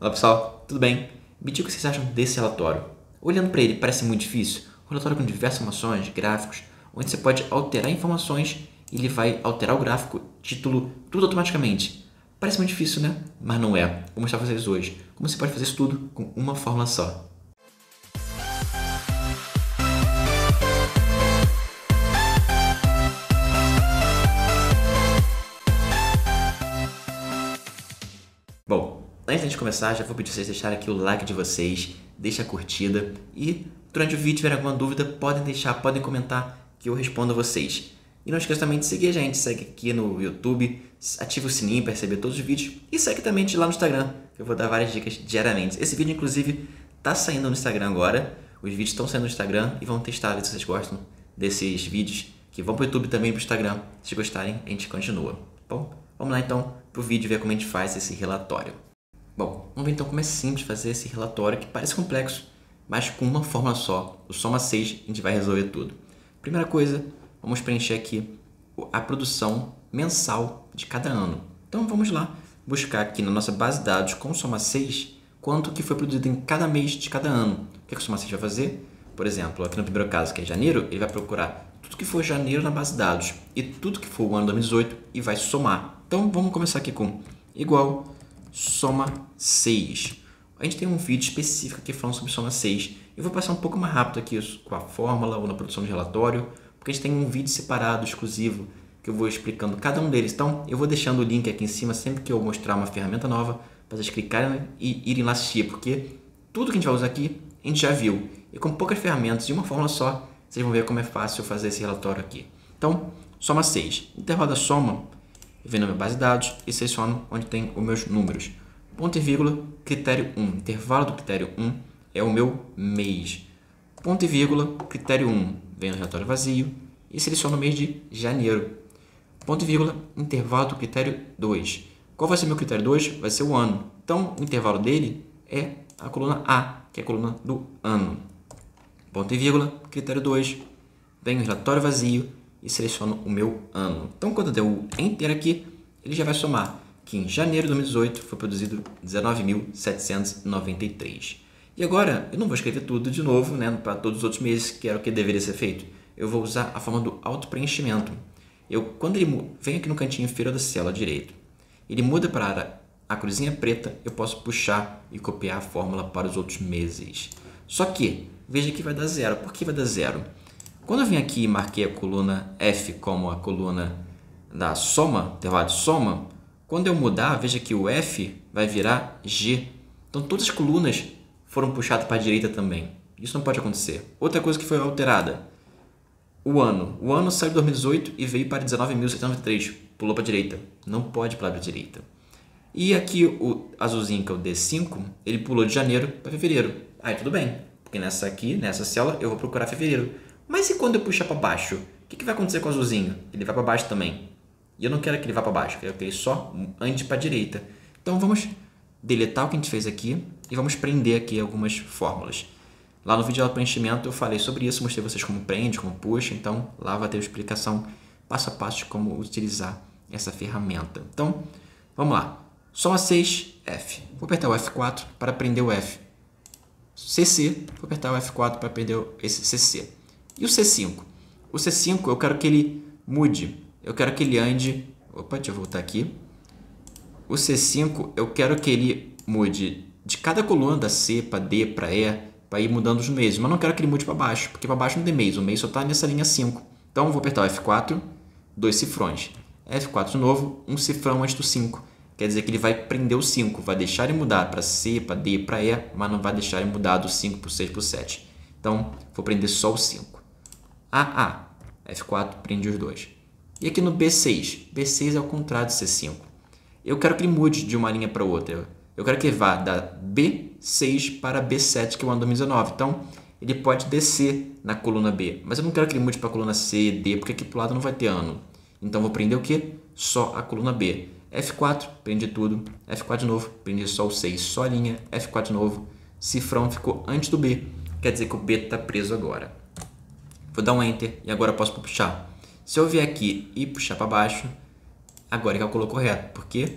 Olá pessoal, tudo bem? Me diga o que vocês acham desse relatório. Olhando para ele, parece muito difícil. Um relatório com diversas informações, gráficos, onde você pode alterar informações e ele vai alterar o gráfico, título, tudo automaticamente. Parece muito difícil, né? Mas não é. Vou mostrar para vocês hoje como você pode fazer isso tudo com uma fórmula só. Bom, antes de começar, já vou pedir para vocês deixarem aqui o like de vocês, deixa a curtida e durante o vídeo, se tiver alguma dúvida, podem deixar, podem comentar que eu respondo a vocês. E não esqueça também de seguir a gente, segue aqui no YouTube, ativa o sininho para receber todos os vídeos e segue também lá no Instagram, que eu vou dar várias dicas diariamente. Esse vídeo, inclusive, está saindo no Instagram agora, os vídeos estão saindo no Instagram e vão testar, ver se vocês gostam desses vídeos, que vão para o YouTube também e para o Instagram. Se gostarem, a gente continua. Bom, vamos lá então para o vídeo ver como a gente faz esse relatório. Bom, vamos ver então como é simples fazer esse relatório que parece complexo, mas com uma fórmula só, o soma 6, a gente vai resolver tudo. Primeira coisa, vamos preencher aqui a produção mensal de cada ano. Então vamos lá buscar aqui na nossa base de dados com soma 6 quanto que foi produzido em cada mês de cada ano. O que o soma 6 vai fazer? Por exemplo, aqui no primeiro caso que é janeiro, ele vai procurar tudo que for janeiro na base de dados e tudo que for o ano 2018 e vai somar. Então vamos começar aqui com igual soma 6. A gente tem um vídeo específico aqui falando sobre soma 6. Eu vou passar um pouco mais rápido aqui com a fórmula ou na produção de relatório, porque a gente tem um vídeo separado, exclusivo, que eu vou explicando cada um deles. Então, eu vou deixando o link aqui em cima sempre que eu mostrar uma ferramenta nova, para vocês clicarem e irem lá assistir, porque tudo que a gente vai usar aqui, a gente já viu. E com poucas ferramentas e uma fórmula só, vocês vão ver como é fácil fazer esse relatório aqui. Então, soma 6. Intervalo da soma, eu venho na minha base de dados e seleciono onde tem os meus números. Ponto e vírgula, critério 1. Intervalo do critério 1 é o meu mês. Ponto e vírgula, critério 1. Venho no relatório vazio e seleciono o mês de janeiro. Ponto e vírgula, intervalo do critério 2. Qual vai ser o meu critério 2? Vai ser o ano. Então, o intervalo dele é a coluna A, que é a coluna do ano. Ponto e vírgula, critério 2. Venho no relatório vazio e seleciono o meu ano. Então, quando eu der o Enter aqui, ele já vai somar que em janeiro de 2018 foi produzido 19.793. E agora, eu não vou escrever tudo de novo, né, para todos os outros meses, que era o que deveria ser feito. Eu vou usar a forma do auto-preenchimento. Quando ele vem aqui no cantinho inferior da célula direito, ele muda para a cruzinha preta, eu posso puxar e copiar a fórmula para os outros meses. Só que, veja que vai dar zero. Por que vai dar zero? Quando eu vim aqui e marquei a coluna F como a coluna da soma, intervalo de soma, quando eu mudar, veja que o F vai virar G. Então, todas as colunas foram puxadas para a direita também. Isso não pode acontecer. Outra coisa que foi alterada, o ano. O ano saiu de 2018 e veio para 19.793. Pulou para a direita. Não pode pular para a direita. E aqui o azulzinho, que é o D5, ele pulou de janeiro para fevereiro. Aí tudo bem, porque nessa célula, eu vou procurar fevereiro. Mas e quando eu puxar para baixo? O que vai acontecer com o azulzinho? Ele vai para baixo também. E eu não quero que ele vá para baixo, eu quero que ele só ande para a direita. Então vamos deletar o que a gente fez aqui e vamos prender aqui algumas fórmulas. Lá no vídeo de preenchimento eu falei sobre isso, mostrei vocês como prende, como puxa, então lá vai ter uma explicação passo a passo de como utilizar essa ferramenta. Então, vamos lá. Soma 6, F. Vou apertar o F4 para prender o F. CC, vou apertar o F4 para prender esse CC. E o C5? O C5 eu quero que ele mude. Eu quero que ele ande... Opa, deixa eu voltar aqui. O C5, eu quero que ele mude de cada coluna, da C para D, para E, para ir mudando os meses. Mas não quero que ele mude para baixo, porque para baixo não tem mês. O mês só está nessa linha 5. Então, vou apertar o F4, 2 cifrões. F4 de novo, um cifrão antes do 5. Quer dizer que ele vai prender o 5. Vai deixar ele mudar para C, para D, para E, mas não vai deixar ele mudar do 5 para o 6 para o 7. Então, vou prender só o 5. AA. F4, prende os dois. E aqui no B6. B6 é o contrário do C5. Eu quero que ele mude de uma linha para outra. Eu quero que ele vá da B6 para B7, que é o ano 2019. Então, ele pode descer na coluna B. Mas eu não quero que ele mude para a coluna C, D, porque aqui para o lado não vai ter ano. Então, vou prender o quê? Só a coluna B. F4, prende tudo. F4 de novo, prende só o 6, só a linha. F4 de novo, cifrão ficou antes do B. Quer dizer que o B está preso agora. Vou dar um Enter e agora eu posso puxar. Se eu vier aqui e puxar para baixo, agora ele calculou correto, porque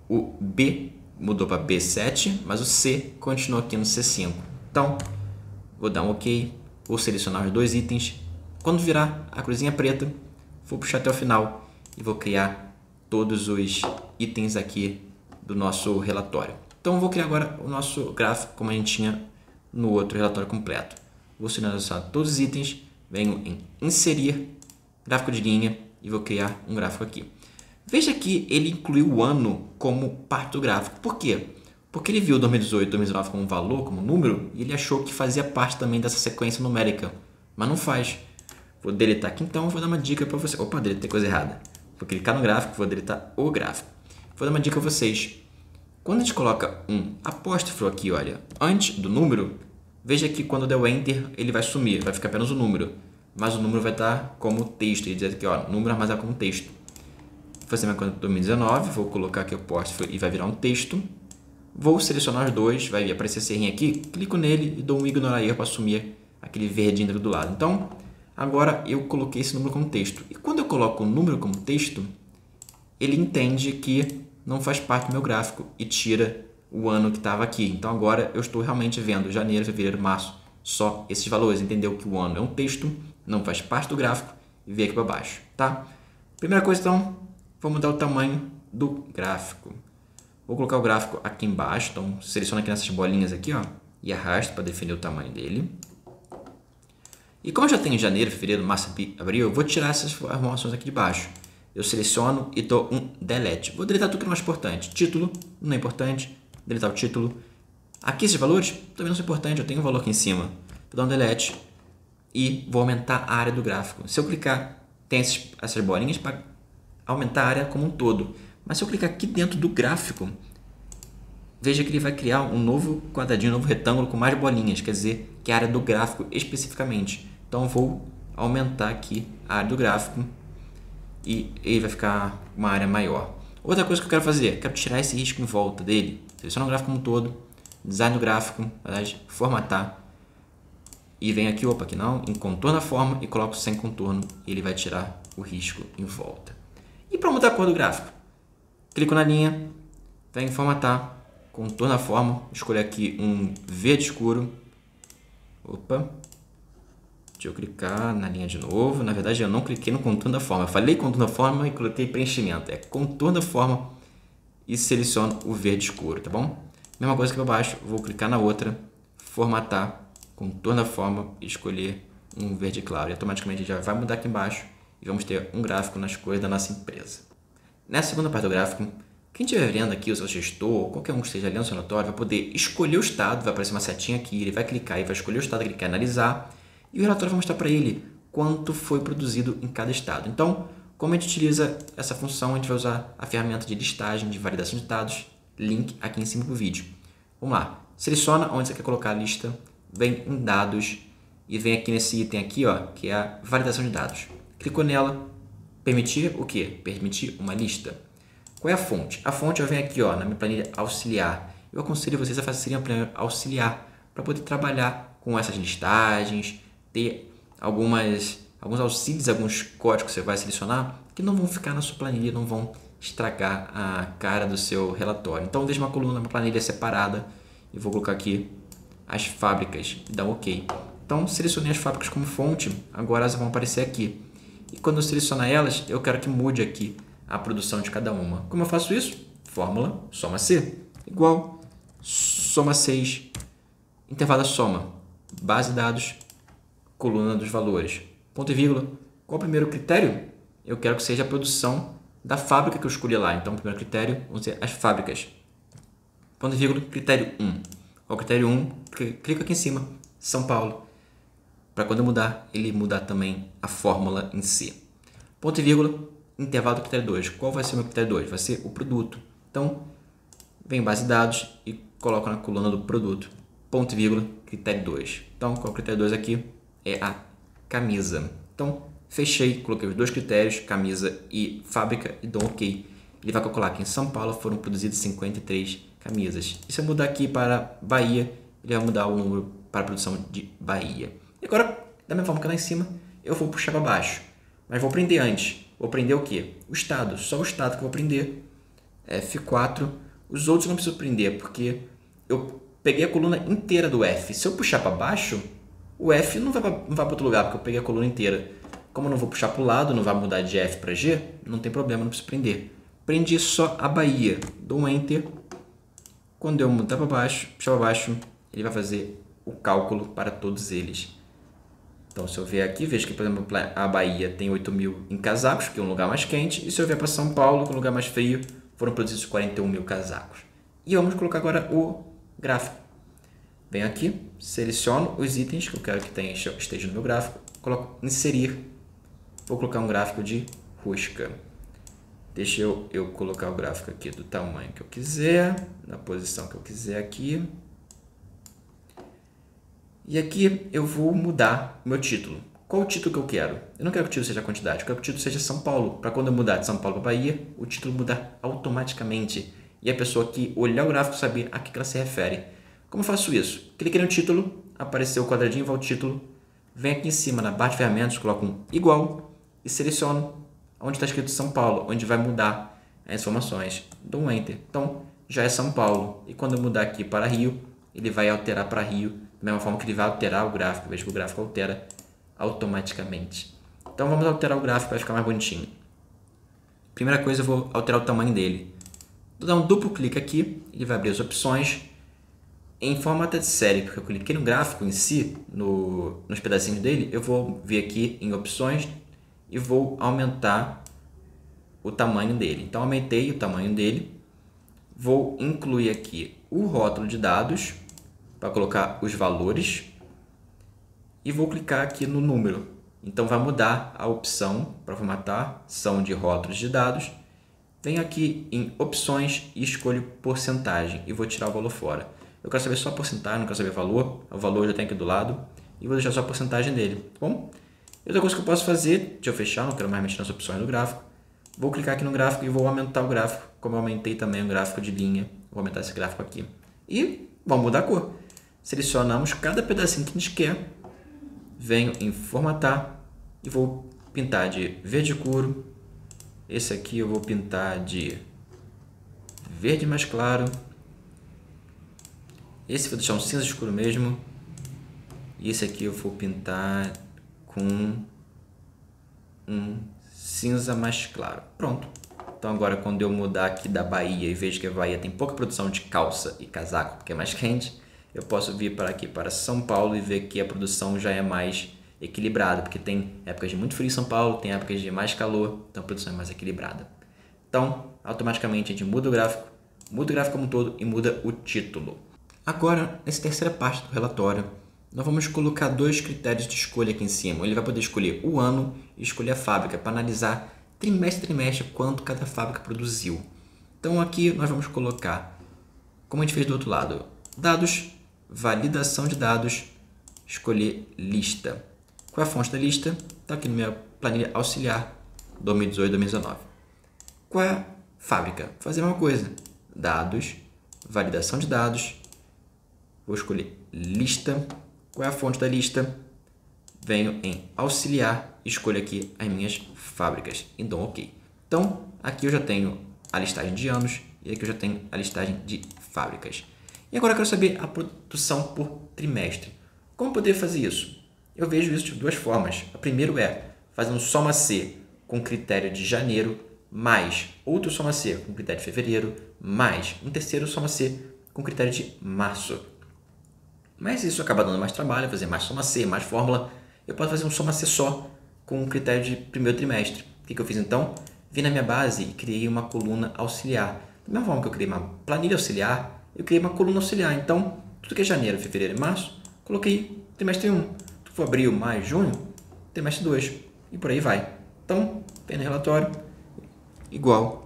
o B mudou para B7, mas o C continua aqui no C5. Então, vou dar um OK, vou selecionar os dois itens. Quando virar a cruzinha preta, vou puxar até o final e vou criar todos os itens aqui do nosso relatório. Então, vou criar agora o nosso gráfico como a gente tinha no outro relatório completo. Vou selecionar todos os itens, venho em inserir, gráfico de linha e vou criar um gráfico aqui. Veja que ele incluiu o ano como parte do gráfico. Por quê? Porque ele viu 2018 e 2019 como um valor, como um número, e ele achou que fazia parte também dessa sequência numérica, mas não faz. Vou deletar aqui então, vou dar uma dica para você. Opa, deletei coisa errada. Vou clicar no gráfico, vou deletar o gráfico. Vou dar uma dica a vocês. Quando a gente coloca um apóstrofo aqui, olha, antes do número, veja que quando der o Enter, ele vai sumir, vai ficar apenas o número. Mas o número vai estar como texto, ele diz aqui, ó, número armazenado como texto. Vou fazer minha conta 2019, vou colocar aqui o apóstrofo e vai virar um texto. Vou selecionar os dois, vai aparecer esse errinho aqui, clico nele e dou um ignorar erro para assumir aquele verdinho do lado. Então, agora eu coloquei esse número como texto. E quando eu coloco o número como texto, ele entende que não faz parte do meu gráfico e tira o ano que estava aqui. Então agora eu estou realmente vendo janeiro, fevereiro, março, só esses valores. Entendeu que o ano é um texto, não faz parte do gráfico e veio aqui para baixo, tá? Primeira coisa então, vou mudar o tamanho do gráfico. Vou colocar o gráfico aqui embaixo, então seleciono aqui nessas bolinhas aqui, ó, e arrasto para definir o tamanho dele. E como eu já tenho janeiro, fevereiro, março, abril, eu vou tirar essas informações aqui de baixo. Eu seleciono e dou um delete. Vou deletar tudo que não é mais importante. Título, não é importante. Deletar o título. Aqui esses valores também não são importantes. Eu tenho um valor aqui em cima. Vou dar um delete e vou aumentar a área do gráfico. Se eu clicar, tem essas bolinhas para aumentar a área como um todo. Mas se eu clicar aqui dentro do gráfico, veja que ele vai criar um novo quadradinho, um novo retângulo com mais bolinhas. Quer dizer, que é a área do gráfico especificamente. Então, eu vou aumentar aqui a área do gráfico e ele vai ficar uma área maior. Outra coisa que eu quero fazer, quero tirar esse risco em volta dele. Seleciono o gráfico como um todo, design do gráfico, formatar, e venho aqui, opa, aqui não, em contorno a forma e coloco sem contorno, e ele vai tirar o risco em volta. E para mudar a cor do gráfico, clico na linha, venho em formatar, contorno a forma, escolho aqui um verde escuro, opa, deixa eu clicar na linha de novo. Na verdade, eu não cliquei no contorno da forma. Eu falei contorno da forma e coloquei preenchimento. É contorno da forma e seleciono o verde escuro, tá bom? Mesma coisa aqui para baixo. Vou clicar na outra, formatar, contorno da forma e escolher um verde claro. E automaticamente já vai mudar aqui embaixo e vamos ter um gráfico nas cores da nossa empresa. Nessa segunda parte do gráfico, quem estiver vendo aqui, o seu gestor, qualquer um que esteja lendo o seu relatório, vai poder escolher o estado. Vai aparecer uma setinha aqui, ele vai clicar e vai escolher o estado que ele quer analisar. E o relatório vai mostrar para ele quanto foi produzido em cada estado. Então, como a gente utiliza essa função, a gente vai usar a ferramenta de listagem, de validação de dados, link aqui em cima do vídeo. Vamos lá, seleciona onde você quer colocar a lista, vem em dados e vem aqui nesse item aqui, ó, que é a validação de dados. Clicou nela, permitir o quê? Permitir uma lista. Qual é a fonte? A fonte eu venho aqui, ó, na minha planilha auxiliar. Eu aconselho vocês a fazerem a planilha auxiliar para poder trabalhar com essas listagens, ter alguns auxílios, alguns códigos que você vai selecionar que não vão ficar na sua planilha, não vão estragar a cara do seu relatório. Então, deixa uma coluna, uma planilha separada e vou colocar aqui as fábricas e dar um OK. Então, selecionei as fábricas como fonte, agora elas vão aparecer aqui. E quando eu selecionar elas, eu quero que mude aqui a produção de cada uma. Como eu faço isso? Fórmula soma C igual soma 6, intervalo da soma, base de dados, coluna dos valores, ponto e vírgula. Qual o primeiro critério? Eu quero que seja a produção da fábrica que eu escolhi lá. Então, o primeiro critério vão ser as fábricas. Ponto e vírgula, critério 1. Qual o critério 1? Clico aqui em cima, São Paulo. Para quando eu mudar, ele mudar também a fórmula em si. Ponto e vírgula, intervalo do critério 2. Qual vai ser o meu critério 2? Vai ser o produto. Então, vem em base de dados e coloco na coluna do produto. Ponto e vírgula, critério 2. Então, qual é o critério 2 aqui? É a camisa. Então, fechei, coloquei os dois critérios, camisa e fábrica, e dou OK. Ele vai calcular que em São Paulo foram produzidas 53 camisas. E se eu mudar aqui para Bahia, ele vai mudar o número para a produção de Bahia. E agora, da mesma forma que lá em cima, eu vou puxar para baixo. Mas vou prender antes. Vou prender o quê? O estado. Só o estado que eu vou prender. F4, Os outros não precisam prender, porque eu peguei a coluna inteira do F. Se eu puxar para baixo, o F não vai para outro lugar, porque eu peguei a coluna inteira. Como eu não vou puxar para o lado, não vai mudar de F para G, não tem problema, não preciso prender. Prendi só a Bahia. Dou um Enter. Quando eu mudar para baixo, puxar para baixo, ele vai fazer o cálculo para todos eles. Então, se eu vier aqui, vejo que, por exemplo, a Bahia tem 8.000 em casacos, que é um lugar mais quente. E se eu vier para São Paulo, que é um lugar mais frio, foram produzidos 41.000 casacos. E vamos colocar agora o gráfico. Venho aqui, seleciono os itens que eu quero que esteja no meu gráfico. Coloco inserir. Vou colocar um gráfico de rosca. Deixa eu colocar o gráfico aqui do tamanho que eu quiser, na posição que eu quiser aqui. E aqui eu vou mudar o meu título. Qual o título que eu quero? Eu não quero que o título seja a quantidade, eu quero que o título seja São Paulo. Para quando eu mudar de São Paulo para Bahia, o título mudar automaticamente. E a pessoa que olhar o gráfico saber a que ela se refere. Como eu faço isso? Cliquei no título, apareceu o quadradinho, vai o título. Venho aqui em cima na barra de ferramentas, coloco um igual e seleciono onde está escrito São Paulo, onde vai mudar as informações. Dou um Enter. Então, já é São Paulo. E quando eu mudar aqui para Rio, ele vai alterar para Rio, da mesma forma que ele vai alterar o gráfico. Veja que o gráfico altera automaticamente. Então, vamos alterar o gráfico para ficar mais bonitinho. Primeira coisa, eu vou alterar o tamanho dele. Vou dar um duplo clique aqui, ele vai abrir as opções. Em formato de série, porque eu cliquei no gráfico em si, nos pedacinhos dele, eu vou vir aqui em opções e vou aumentar o tamanho dele. Então, aumentei o tamanho dele. Vou incluir aqui o rótulo de dados para colocar os valores e vou clicar aqui no número. Então, vai mudar a opção para formatar, são de rótulos de dados. Venho aqui em opções e escolho porcentagem e vou tirar o valor fora. Eu quero saber só a porcentagem, não quero saber o valor já tem aqui do lado e vou deixar só a porcentagem dele, tá bom? Outra coisa que eu posso fazer, deixa eu fechar, não quero mais mexer nas opções do gráfico. Vou clicar aqui no gráfico e vou aumentar o gráfico, como eu aumentei também o gráfico de linha. Vou aumentar esse gráfico aqui. E vamos mudar a cor. Selecionamos cada pedacinho que a gente quer. Venho em formatar e vou pintar de verde escuro. Esse aqui eu vou pintar de verde mais claro. Esse eu vou deixar um cinza escuro mesmo. E esse aqui eu vou pintar com um cinza mais claro. Pronto. Então agora quando eu mudar aqui da Bahia e vejo que a Bahia tem pouca produção de calça e casaco, porque é mais quente, eu posso vir para aqui para São Paulo e ver que a produção já é mais equilibrada, porque tem épocas de muito frio em São Paulo, tem épocas de mais calor, então a produção é mais equilibrada. Então, automaticamente a gente muda o gráfico como um todo e muda o título. Agora, nessa terceira parte do relatório, nós vamos colocar dois critérios de escolha aqui em cima. Ele vai poder escolher o ano e escolher a fábrica para analisar trimestre a trimestre quanto cada fábrica produziu. Então aqui nós vamos colocar, como a gente fez do outro lado, dados, validação de dados, escolher lista. Qual é a fonte da lista? Está aqui na minha planilha auxiliar 2018-2019. Qual é a fábrica? Vou fazer a mesma coisa. Dados, validação de dados, vou escolher lista. Qual é a fonte da lista? Venho em auxiliar, escolho aqui as minhas fábricas e dou OK. Então, aqui eu já tenho a listagem de anos e aqui eu já tenho a listagem de fábricas. E agora eu quero saber a produção por trimestre. Como poder fazer isso? Eu vejo isso de duas formas. A primeira é fazer um soma C com critério de janeiro, mais outro soma C com critério de fevereiro, mais um terceiro soma C com critério de março. Mas isso acaba dando mais trabalho, fazer mais soma C, mais fórmula. Eu posso fazer um soma C só com um critério de primeiro trimestre. O que eu fiz então? Vim na minha base e criei uma coluna auxiliar. Da mesma forma que eu criei uma planilha auxiliar, eu criei uma coluna auxiliar. Então, tudo que é janeiro, fevereiro e março, coloquei trimestre 1. Se for abril, maio, junho, trimestre 2. E por aí vai. Então, vem no relatório, igual,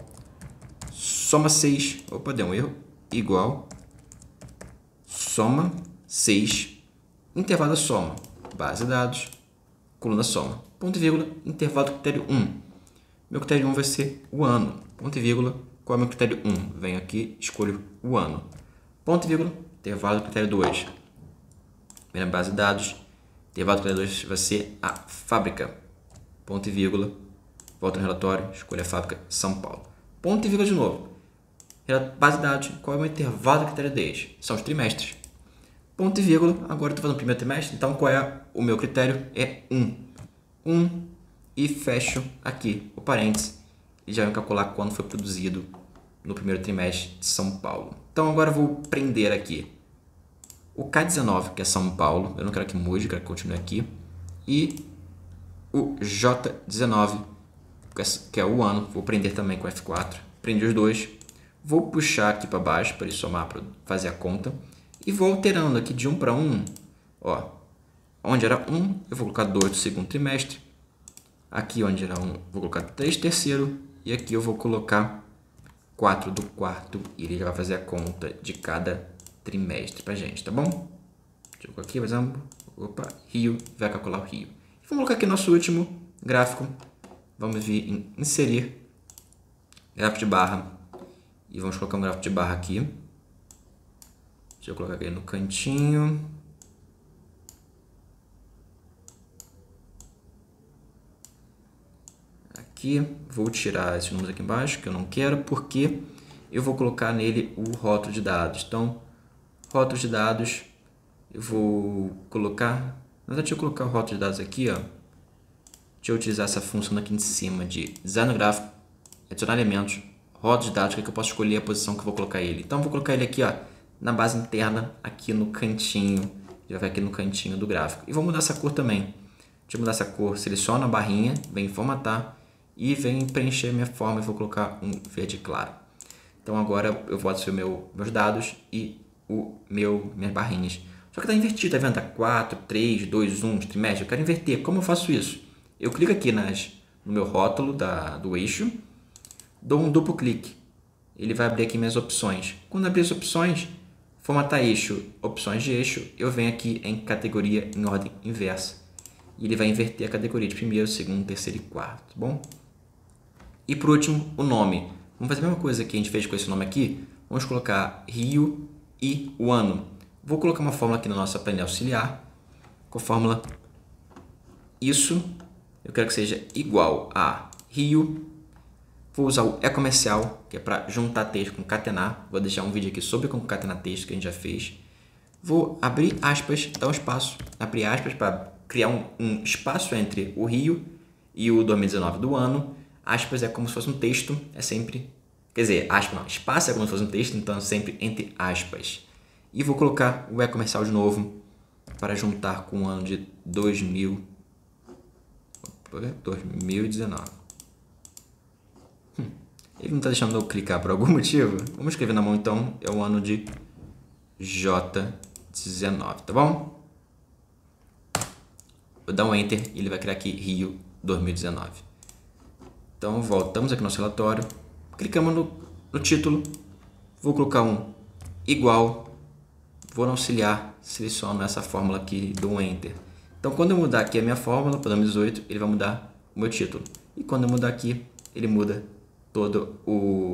soma 6, opa, deu um erro, igual, soma 6, intervalo da soma, base de dados, coluna soma, ponto e vírgula, intervalo do critério 1. Meu critério 1 vai ser o ano, ponto e vírgula, qual é o meu critério 1? Venho aqui, escolho o ano, ponto e vírgula, intervalo do critério 2. Vem na base de dados, intervalo do critério 2 vai ser a fábrica, ponto e vírgula, volto no relatório, escolho a fábrica São Paulo. Ponto e vírgula de novo. Base de dados, qual é o intervalo do critério desde? São os trimestres. Ponto e vírgula, agora eu estou fazendo o primeiro trimestre, então qual é o meu critério? É 1. 1 e fecho aqui o parênteses e já vai calcular quando foi produzido no primeiro trimestre de São Paulo. Então agora eu vou prender aqui o K19, que é São Paulo, eu não quero que mude, eu quero que continue aqui, e o J19, que é o ano, vou prender também com F4, prendi os dois, vou puxar aqui para baixo para ele somar, para fazer a conta, e vou alterando aqui de 1 para 1, ó, onde era 1, eu vou colocar 2 do segundo trimestre, aqui onde era 1, vou colocar 3 terceiro, e aqui eu vou colocar 4 do quarto, e ele já vai fazer a conta de cada trimestre pra gente, tá bom? Deixa eu colocar aqui, por exemplo, opa, Rio, vai calcular o Rio. Vamos colocar aqui nosso último gráfico, vamos vir em inserir, gráfico de barra, e vamos colocar um gráfico de barra aqui. Deixa eu colocar aqui no cantinho. Aqui, vou tirar esses números aqui embaixo, que eu não quero, porque eu vou colocar nele o rótulo de dados. Então, rótulo de dados, eu vou colocar... Na verdade, deixa eu colocar o rótulo de dados aqui, ó. Deixa eu utilizar essa função aqui em cima de design gráfico, adicionar elementos, rótulo de dados, que é que eu posso escolher a posição que eu vou colocar ele. Então, eu vou colocar ele aqui, ó, na base interna, aqui no cantinho, já vai aqui no cantinho do gráfico. E vou mudar essa cor também. Deixa eu mudar essa cor, seleciono a barrinha, venho em formatar e venho preencher minha forma e vou colocar um verde claro. Então agora eu vou adicionar meus dados e minhas barrinhas. Só que está invertido, tá vendo? Tá 4, 3, 2, 1, trimestre. Eu quero inverter. Como eu faço isso? Eu clico aqui no meu rótulo do eixo, dou um duplo clique. Ele vai abrir aqui minhas opções. Quando abrir as opções, formatar eixo, opções de eixo, eu venho aqui em categoria em ordem inversa. E ele vai inverter a categoria de primeiro, segundo, terceiro e quarto, tá bom? E por último, o nome. Vamos fazer a mesma coisa que a gente fez com esse nome aqui. Vamos colocar Rio e o ano. Vou colocar uma fórmula aqui na nossa planilha auxiliar, com a fórmula isso, eu quero que seja igual a Rio. Vou usar o e-comercial, que é para juntar texto, concatenar. Vou deixar um vídeo aqui sobre concatenar texto que a gente já fez. Vou abrir aspas, dar um espaço, abrir aspas para criar um espaço entre o Rio e o 2019 do ano. Aspas é como se fosse um texto, é sempre... Quer dizer, aspas não, espaço é como se fosse um texto, então é sempre entre aspas. E vou colocar o e-comercial de novo para juntar com o ano de 2019. Ele não está deixando eu clicar por algum motivo. Vamos escrever na mão então, é o ano de J19, tá bom? Vou dar um Enter e ele vai criar aqui Rio 2019. Então voltamos aqui no nosso relatório, clicamos no título, vou colocar um igual, vou no auxiliar, seleciono essa fórmula aqui, dou um Enter. Então quando eu mudar aqui a minha fórmula para 2018, ele vai mudar o meu título. E quando eu mudar aqui, ele muda toda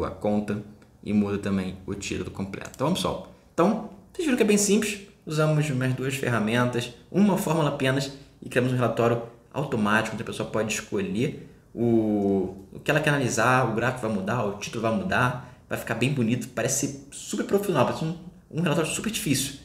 a conta e muda também o título completo. Então vamos só. Então, vocês viram que é bem simples. Usamos mais duas ferramentas, uma fórmula apenas e criamos um relatório automático onde a pessoa pode escolher o que ela quer analisar, o gráfico vai mudar, o título vai mudar, vai ficar bem bonito, parece ser super profissional, parece um relatório super difícil.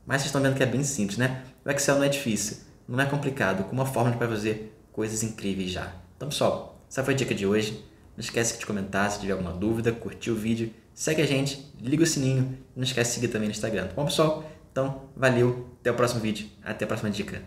Mas vocês estão vendo que é bem simples, né? O Excel não é difícil, não é complicado, com uma fórmula para fazer coisas incríveis já. Então pessoal, essa foi a dica de hoje. Não esquece de comentar se tiver alguma dúvida, curtir o vídeo, segue a gente, liga o sininho e não esquece de seguir também no Instagram, tá bom pessoal? Então, valeu, até o próximo vídeo, até a próxima dica.